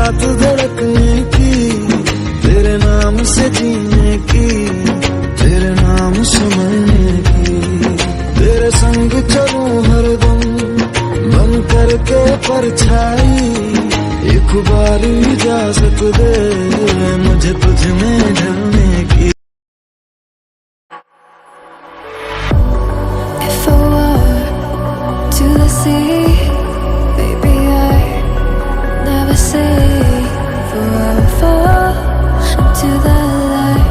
साथ धड़कने की, तेरे नाम से जीने की, तेरे नाम से मरने की। तेरे संग चलूं हरदम बन करके परछाई, एक बार इजाजत दे मुझे तुझ में ढलने की। If I were to the sea, baby, I never say forever into the light.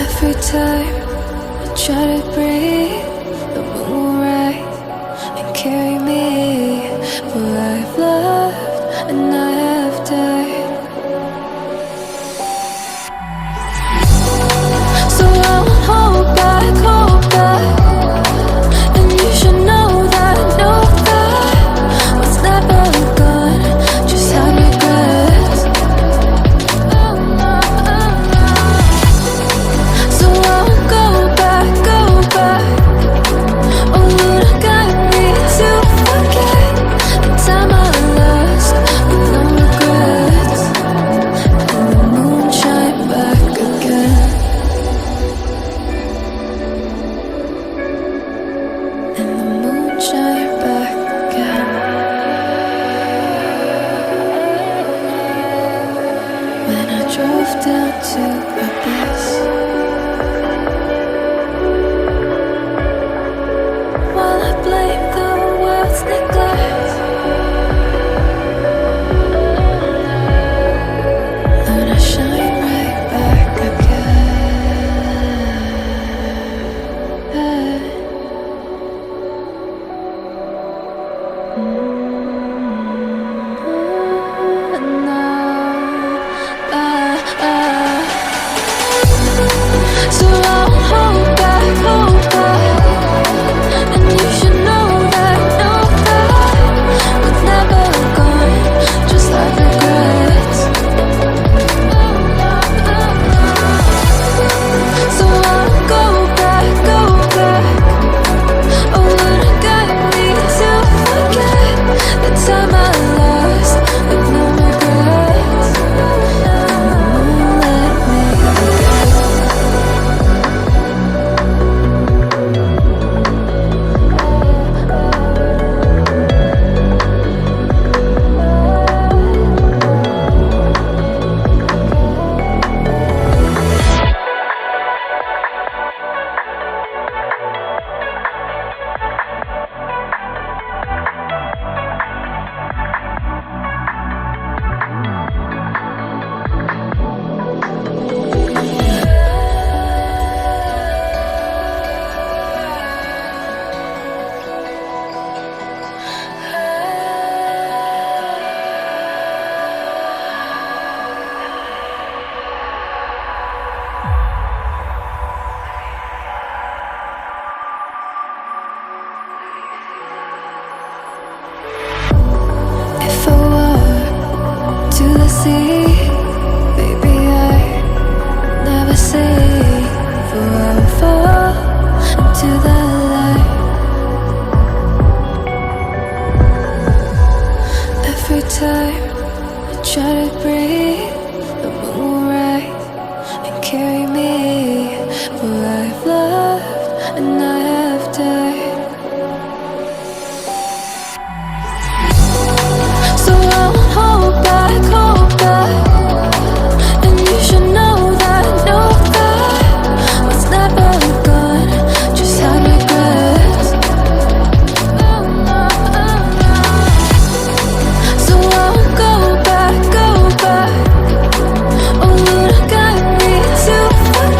Every time I try to breathe, the moon will rise and carry me where I've loved and I have died. So I won't hold back, and you should know that what's never gone just have regrets. So I won't go back, oh Lord, guide me to forget the time I lost with no regrets, and the moon shine back again. And the moon shine back again. When I drove down to abyss, while I blame the world's neglect, and I shine right back again. So I'll hold back, and you should know that what's never gone just like regrets. So I'll go back, oh Lord, guide me to forget the time I lost with no regrets, and the moon let me If I were to the sea, baby, I never say forever into the light. Every time I try to breathe, the moon will rise and carry me where I've loved and I have died. So I won't hold back, and you should know that what's never gone just have regrets. So I won't go back, oh Lord, guide me to forget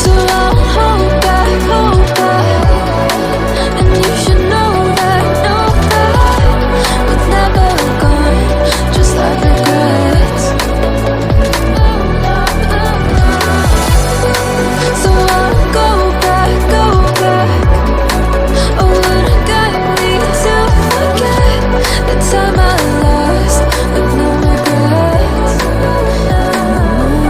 So I won't hold back, and you should know that we're never gone, just like regrets. So I won't go back. Oh, would it get me to forget the time I lost with no regrets? Let me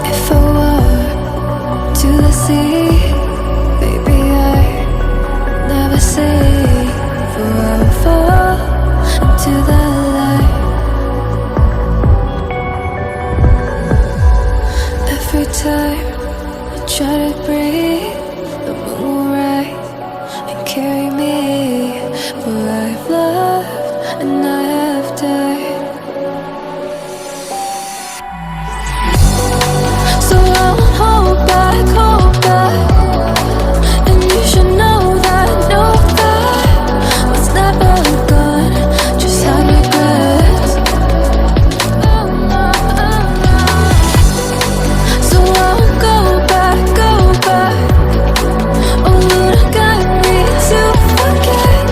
if I walk to the sea, baby, I never say for I will fall into the light. Every time I try to breathe, the moon will rise and carry me, for I've loved and I have died. So I won't hold back, and you should know that what's never gone, just had regrets. So I won't go back. Oh, would it get me to forget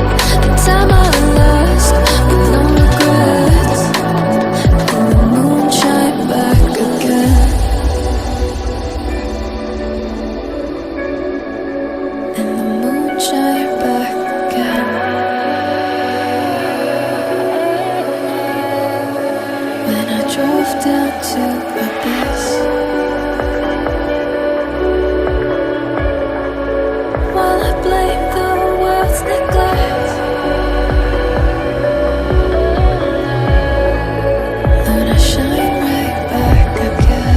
the time I lost with no regrets? And the moon shine back again. And the moon shine back again. When I drove down to abyss, while I blame the world's neglect, then I shine right back again.